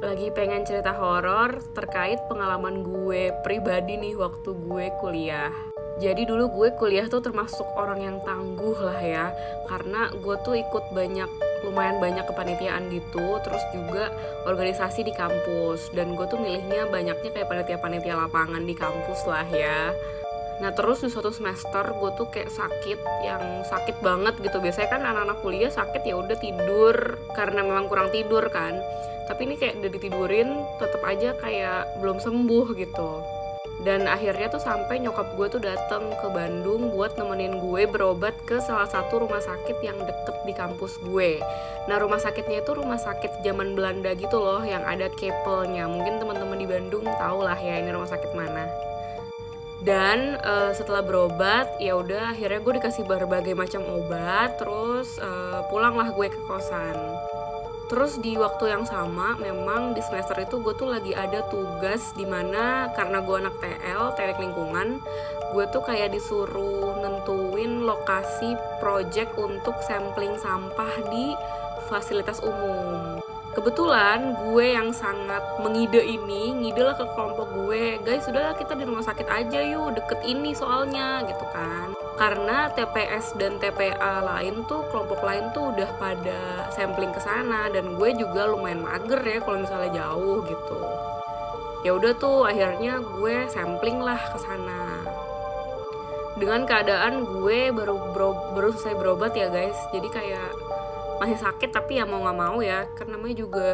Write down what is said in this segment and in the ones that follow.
lagi pengen cerita horor terkait pengalaman gue pribadi nih waktu gue kuliah. Jadi dulu gue kuliah tuh termasuk orang yang tangguh lah ya, karena gue tuh ikut lumayan banyak kepanitiaan gitu, terus juga organisasi di kampus, dan gue tuh milihnya banyaknya kayak panitia-panitia lapangan di kampus lah ya. Nah terus di suatu semester gue tuh kayak yang sakit banget gitu. Biasanya kan anak-anak kuliah sakit ya udah tidur karena memang kurang tidur kan. Tapi ini kayak udah ditidurin tetap aja kayak belum sembuh gitu. Dan akhirnya tuh sampai nyokap gue tuh datang ke Bandung buat nemenin gue berobat ke salah satu rumah sakit yang deket di kampus gue. Nah rumah sakitnya itu rumah sakit zaman Belanda gitu loh, yang ada kapelnya. Mungkin teman-teman di Bandung tahu lah ya ini rumah sakit mana. Dan setelah berobat ya udah akhirnya gue dikasih berbagai macam obat. Terus pulanglah gue ke kosan. Terus di waktu yang sama memang di semester itu gue tuh lagi ada tugas dimana karena gue anak teknik lingkungan, gue tuh kayak disuruh nentuin lokasi project untuk sampling sampah di fasilitas umum. Kebetulan gue yang sangat ngide lah ke kelompok gue, guys sudahlah kita di rumah sakit aja yuk, deket ini soalnya gitu kan. Karena TPS dan TPA lain tuh, kelompok lain tuh udah pada sampling ke sana, dan gue juga lumayan mager ya kalau misalnya jauh gitu. Ya udah tuh akhirnya gue sampling lah ke sana. Dengan keadaan gue baru selesai berobat ya guys, jadi kayak masih sakit tapi ya mau nggak mau ya, karena namanya juga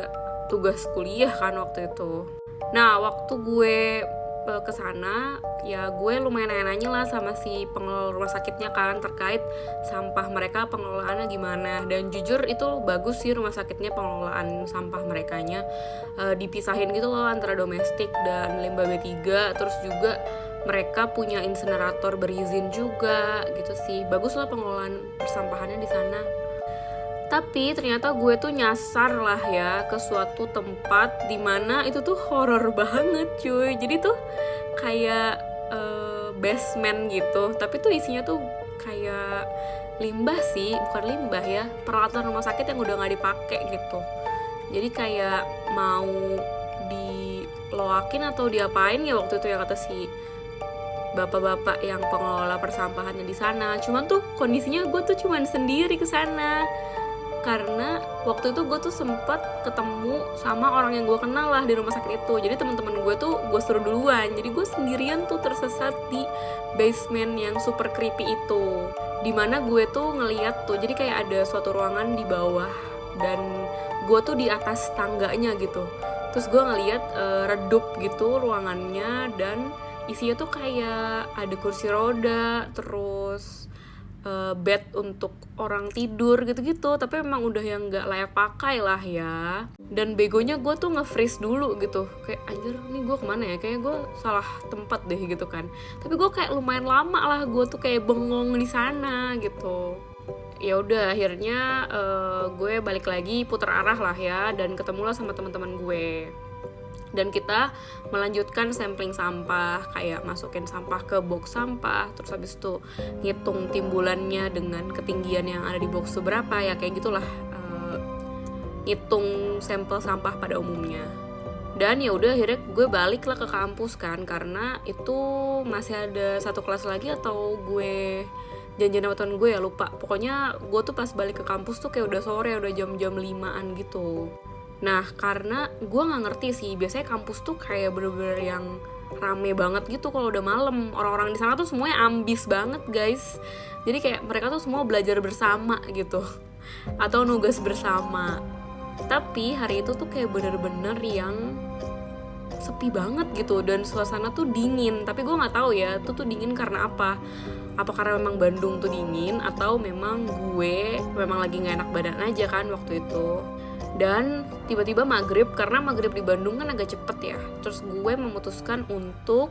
tugas kuliah kan waktu itu. Nah waktu gue ke sana ya gue lumayan nanya-nanya lah sama si pengelola rumah sakitnya kan terkait sampah mereka pengelolaannya gimana. Dan jujur itu bagus sih rumah sakitnya, pengelolaan sampah merekanya dipisahin gitu loh antara domestik dan limbah B3. Terus juga mereka punya insinerator berizin juga gitu sih, bagus lah pengelolaan persampahannya di sana. Tapi ternyata gue tuh nyasar lah ya ke suatu tempat dimana itu tuh horor banget cuy. Jadi tuh kayak basement gitu, tapi tuh isinya tuh kayak limbah sih, bukan limbah ya, peralatan rumah sakit yang udah gak dipakai gitu. Jadi kayak mau diloakin atau diapain ya waktu itu ya kata si bapak-bapak yang pengelola persampahannya di sana. Cuman tuh kondisinya gue tuh cuman sendiri ke sana. Karena waktu itu gue tuh sempat ketemu sama orang yang gue kenal lah di rumah sakit itu. Jadi teman-teman gue tuh gue suruh duluan. Jadi gue sendirian tuh tersesat di basement yang super creepy itu. Dimana gue tuh ngeliat tuh, jadi kayak ada suatu ruangan di bawah dan gue tuh di atas tangganya gitu. Terus gue ngeliat redup gitu ruangannya, dan isinya tuh kayak ada kursi roda, terus bed untuk orang tidur gitu-gitu, tapi memang udah yang nggak layak pakai lah ya. Dan begonya gue tuh nge-freeze dulu gitu, kayak anjir nih gue kemana ya, kayak gue salah tempat deh gitu kan. Tapi gue kayak lumayan lama lah gue tuh kayak bengong di sana gitu. Ya udah akhirnya gue balik lagi putar arah lah ya, dan ketemulah sama teman-teman gue. Dan kita melanjutkan sampling sampah, kayak masukin sampah ke box sampah, terus habis itu ngitung timbulannya dengan ketinggian yang ada di box seberapa ya, kayak gitulah, ngitung sampel sampah pada umumnya. Dan ya udah akhirnya gue balik lah ke kampus kan, karena itu masih ada satu kelas lagi, atau gue janjian sama temen gue ya lupa. Pokoknya gue tuh pas balik ke kampus tuh kayak udah sore, udah jam-jam 5-an gitu. Nah karena gue gak ngerti sih, biasanya kampus tuh kayak bener-bener yang rame banget gitu kalau udah malam. Orang-orang di sana tuh semuanya ambis banget guys. Jadi kayak mereka tuh semua belajar bersama gitu, atau nugas bersama. Tapi hari itu tuh kayak bener-bener yang sepi banget gitu, dan suasana tuh dingin. Tapi gue gak tahu ya itu tuh dingin karena apa karena memang Bandung tuh dingin, atau memang gue memang lagi gak enak badan aja kan waktu itu. Dan tiba-tiba maghrib, karena maghrib di Bandung kan agak cepet ya. Terus gue memutuskan untuk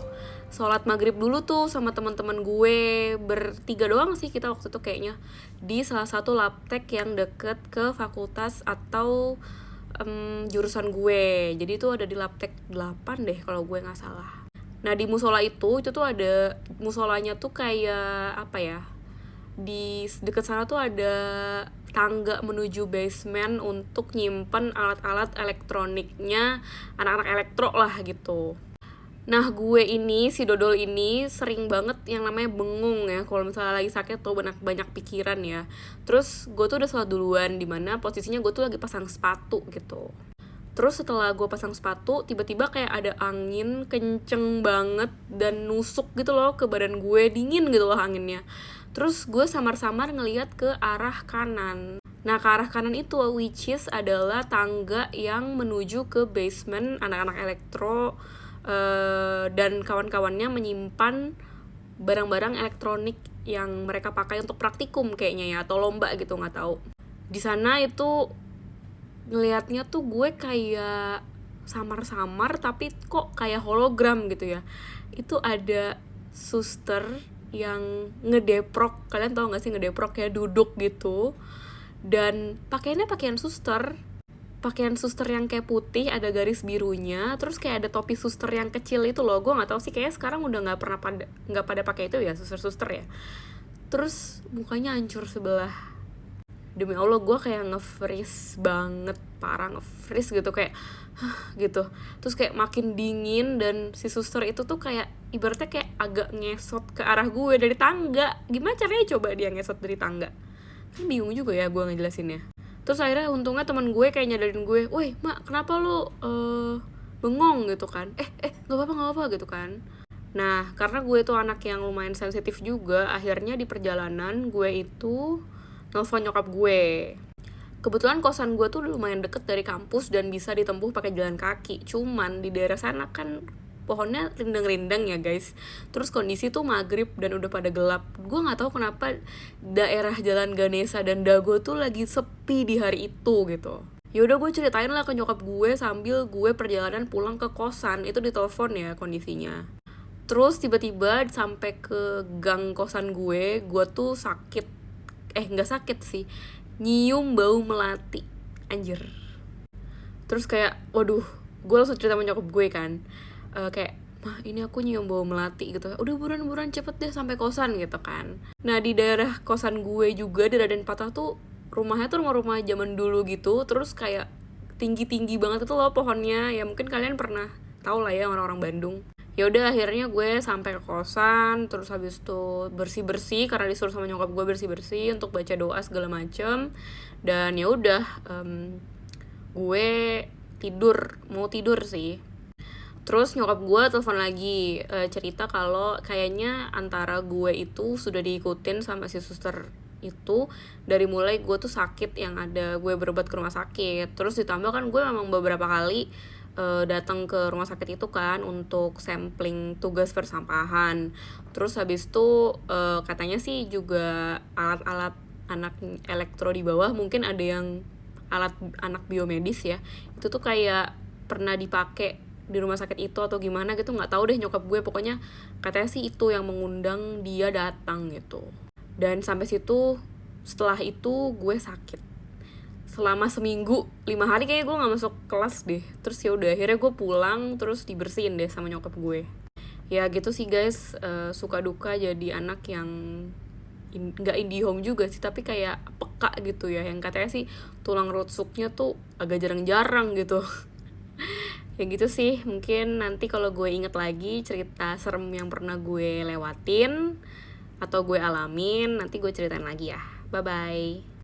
sholat maghrib dulu tuh sama teman-teman gue, bertiga doang sih kita waktu itu kayaknya, di salah satu labtek yang deket ke fakultas atau jurusan gue. Jadi itu ada di labtek 8 deh kalau gue gak salah. Nah di musola itu tuh ada, musolanya tuh kayak apa ya, di deket sana tuh ada tangga menuju basement untuk nyimpen alat-alat elektroniknya anak-anak elektro lah gitu. Nah gue ini, si dodol ini sering banget yang namanya bengung ya kalau misalnya lagi sakit tuh banyak pikiran ya. Terus gue tuh udah sholat duluan, dimana posisinya gue tuh lagi pasang sepatu gitu. Terus setelah gue pasang sepatu, tiba-tiba kayak ada angin kenceng banget dan nusuk gitu loh ke badan gue, dingin gitu loh anginnya. Terus gue samar-samar ngeliat ke arah kanan. Nah ke arah kanan itu which is adalah tangga yang menuju ke basement anak-anak elektro, dan kawan-kawannya menyimpan barang-barang elektronik yang mereka pakai untuk praktikum kayaknya ya, atau lomba gitu, nggak tahu. Di sana itu ngelihatnya tuh gue kayak samar-samar tapi kok kayak hologram gitu ya. Itu ada suster yang ngedeprok, kalian tau gak sih ngedeprok, kayak duduk gitu, dan pakaiannya pakaian suster yang kayak putih ada garis birunya, terus kayak ada topi suster yang kecil itu loh. Gue nggak tahu sih, kayaknya sekarang udah nggak pada pakai itu ya, suster ya. Terus mukanya hancur sebelah. Demi Allah gue kayak nge-freeze banget, parah nge-freeze gitu, kayak gitu. Terus kayak makin dingin, dan si suster itu tuh kayak ibaratnya kayak agak ngesot ke arah gue dari tangga. Gimana caranya coba dia ngesot dari tangga? Kan bingung juga ya gue ngejelasinnya. Terus akhirnya untungnya teman gue kayak nyadarin gue, "Woi mak, kenapa lu bengong?" gitu kan. Gak apa-apa gitu kan. Nah karena gue tuh anak yang lumayan sensitif juga, akhirnya di perjalanan gue itu nelfon nyokap gue. Kebetulan kosan gue tuh lumayan deket dari kampus dan bisa ditempuh pakai jalan kaki. Cuman di daerah sana kan pohonnya rindang-rindang ya guys. Terus kondisi tuh maghrib dan udah pada gelap. Gue nggak tahu kenapa daerah Jalan Ganesha dan Dago tuh lagi sepi di hari itu gitu. Ya udah gue ceritain lah ke nyokap gue sambil gue perjalanan pulang ke kosan. Itu ditelepon ya kondisinya. Terus tiba-tiba sampai ke gang kosan gue tuh sakit. Nggak sakit sih, nyium bau melati, anjir. Terus kayak waduh, gue langsung cerita sama nyokap gue kan, kayak mah ini aku nyium bau melati gitu. Udah buruan cepet deh sampai kosan gitu kan. Nah di daerah kosan gue juga di Raden Patah tuh rumahnya tuh rumah zaman dulu gitu. Terus kayak tinggi banget itu loh pohonnya. Ya mungkin kalian pernah tahu lah ya orang-orang Bandung. Ya udah akhirnya gue sampai ke kosan, terus habis itu bersih karena disuruh sama nyokap gue bersih untuk baca doa segala macem. Dan ya udah, gue mau tidur sih. Terus nyokap gue telepon lagi, cerita kalau kayaknya antara gue itu sudah diikutin sama si suster itu dari mulai gue tuh sakit, yang ada gue berobat ke rumah sakit. Terus ditambah kan gue memang beberapa kali datang ke rumah sakit itu kan untuk sampling tugas persampahan. Terus habis itu katanya sih juga alat-alat anak elektro di bawah, mungkin ada yang alat anak biomedis ya, itu tuh kayak pernah dipakai di rumah sakit itu atau gimana gitu, nggak tahu deh nyokap gue. Pokoknya katanya sih itu yang mengundang dia datang gitu. Dan sampai situ, setelah itu gue sakit selama seminggu, 5 hari kayaknya gue nggak masuk kelas deh. Terus ya udah akhirnya gue pulang, terus dibersihin deh sama nyokap gue. Ya gitu sih guys, suka duka jadi anak yang nggak indie home juga sih, tapi kayak peka gitu ya, yang katanya sih tulang rusuknya tuh agak jarang-jarang gitu. Ya gitu sih, mungkin nanti kalau gue inget lagi cerita serem yang pernah gue lewatin atau gue alamin, nanti gue ceritain lagi ya. Bye bye.